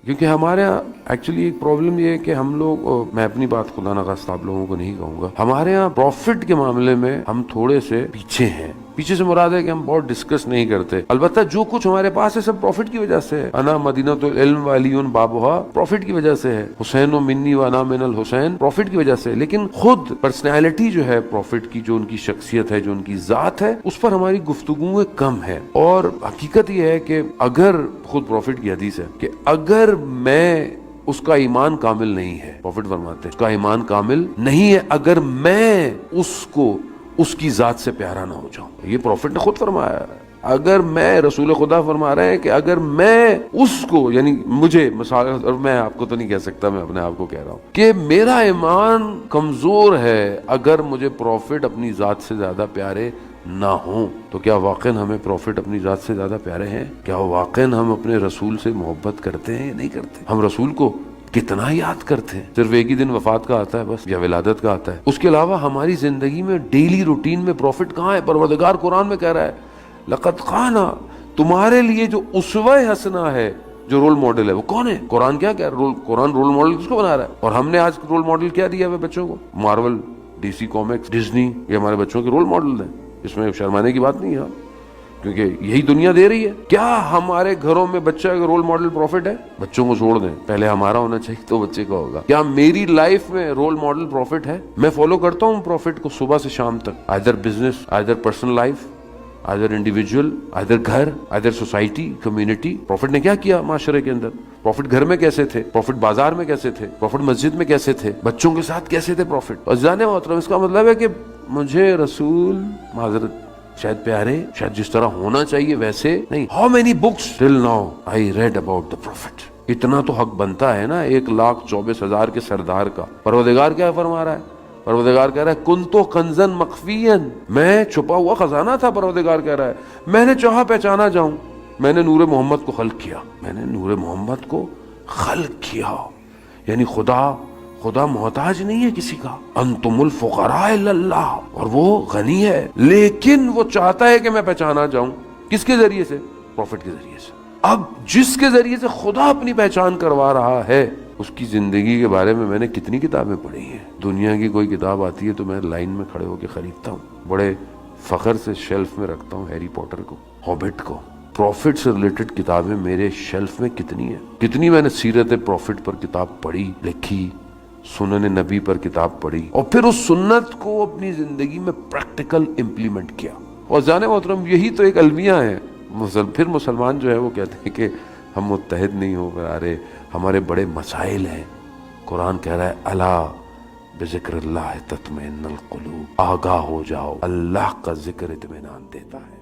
کیونکہ ہمارے یہاں ایکچولی ایک پرابلم یہ ہے کہ ہم لوگ، میں اپنی بات خدا نخواستہ آپ لوگوں کو نہیں کہوں گا، ہمارے یہاں پروفٹ کے معاملے میں ہم تھوڑے سے پیچھے ہیں. پیچھے سے مراد ہے کہ ہم بہت ڈسکس نہیں کرتے. البتہ جو کچھ ہمارے پاس ہے سب پروفٹ کی وجہ سے ہے. انا مدینۃ العلم وعلی بابھا پروفٹ کی وجہ سے ہے. حسین و منی و انا من الحسین پروفٹ کی وجہ سے. لیکن خود پرسنالٹی جو ہے پروفٹ کی، جو ان کی شخصیت ہے، جو ان کی ذات ہے، اس پر ہماری گفتگو کم ہے. اور حقیقت یہ ہے کہ اگر خود پروفٹ کی حدیث ہے کہ اگر میں، اس کا ایمان کامل نہیں ہے، پروفٹ فرماتے ہیں اس کا ایمان کامل نہیں ہے اگر میں اس کو اس کی ذات سے پیارا نہ ہو جاؤں. یہ پروفٹ نے خود فرمایا ہے. اگر میں، رسول خدا فرما رہے ہیں کہ اگر میں اس کو، یعنی مجھے مثال، اور میں آپ کو تو نہیں کہہ سکتا، میں اپنے آپ کو کہہ رہا ہوں کہ میرا ایمان کمزور ہے اگر مجھے پروفٹ اپنی ذات سے زیادہ پیارے نہ ہوں. تو کیا واقعاً ہمیں پروفٹ اپنی ذات سے زیادہ پیارے ہیں؟ کیا واقعاً ہم اپنے رسول سے محبت کرتے ہیں یا نہیں کرتے؟ ہم رسول کو کتنا یاد کرتے ہیں؟ صرف ایک ہی دن وفات کا آتا ہے بس، یا ولادت کا آتا ہے. اس کے علاوہ ہماری زندگی میں ڈیلی روٹین میں پروفٹ کہاں ہے؟ پروردگار قرآن میں کہہ رہا ہے لقد کان، تمہارے لیے جو اسوہ حسنہ ہے، جو رول ماڈل ہے، وہ کون ہے؟ قرآن کیا کہہ رہا ہے؟ قرآن رول ماڈل کس کو بنا رہا ہے؟ اور ہم نے آج رول ماڈل کیا دیا ہے بچوں کو؟ Marvel, D C comics, Disney, یہ ہمارے بچوں کے رول ماڈل ہیں. اس میں شرمانے کی بات نہیں ہے، کیونکہ یہی دنیا دے رہی ہے. کیا ہمارے گھروں میں بچہ کا رول ماڈل پروفٹ ہے؟ بچوں کو چھوڑ دیں، پہلے ہمارا ہونا چاہیے تو بچے کا ہوگا. کیا میری لائف میں رول ماڈل پروفٹ ہے؟ میں فالو کرتا ہوں پروفٹ کو صبح سے شام تک، either business, either personal life, either individual, either گھر، آئدر سوسائٹی، کمیونٹی. پروفٹ نے کیا کیا معاشرے کے اندر؟ پروفٹ گھر میں کیسے تھے؟ پروفٹ بازار میں کیسے تھے؟ پروفٹ مسجد میں کیسے تھے؟ بچوں کے ساتھ کیسے تھے پروفٹ؟ عزیزان محترم، اس کا مطلب ہے کہ مجھے رسول معذرت شاید پیارے، شاید جس طرح ہونا چاہیے ویسے نہیں. How many books till now I read about the prophet؟ اتنا تو حق بنتا ہے نا 1,24,000 کے سردار کا. پروردگار کیا فرما رہا ہے؟ پروردگار کہہ رہا ہے کنتو کنزن مخفین، میں چھپا ہوا خزانہ تھا. پروردگار کہہ رہا ہے میں نے چاہا پہچانا جاؤں، میں نے نور محمد کو خلق کیا، میں نے نور محمد کو خلق کیا. یعنی خدا محتاج نہیں ہے کسی کا. انتم الفقراء الی اللہ، اور وہ غنی ہے، لیکن وہ چاہتا ہے کہ میں پہچانا جاؤں. کس کے ذریعے سے؟ پروفٹ کے ذریعے سے. اب جس کے ذریعے سے خدا اپنی پہچان کروا رہا ہے، اس کی زندگی کے بارے میں نے کتنی کتابیں پڑھی ہیں. دنیا کی کوئی کتاب آتی ہے تو میں لائن میں کھڑے ہو کے خریدتا ہوں، بڑے فخر سے شیلف میں رکھتا ہوں. ہیری پوٹر کو، ہابٹ کو. پروفٹ سے ریلیٹڈ کتابیں میرے شیلف میں کتنی ہیں. کتنی میں نے سیرت پروفٹ پر کتاب پڑھی، لکھی، سنن نبی پر کتاب پڑھی، اور پھر اس سنت کو اپنی زندگی میں پریکٹیکل امپلیمنٹ کیا. اور جانے محترم، یہی تو ایک المیہ ہے. پھر مسلمان جو ہے وہ کہتے ہیں کہ ہم متحد نہیں ہو پا رہے، ہمارے بڑے مسائل ہیں. قرآن کہہ رہا ہے الا بذکر اللہ تطمئن القلوب، آگاہ ہو جاؤ، اللہ کا ذکر اطمینان دیتا ہے.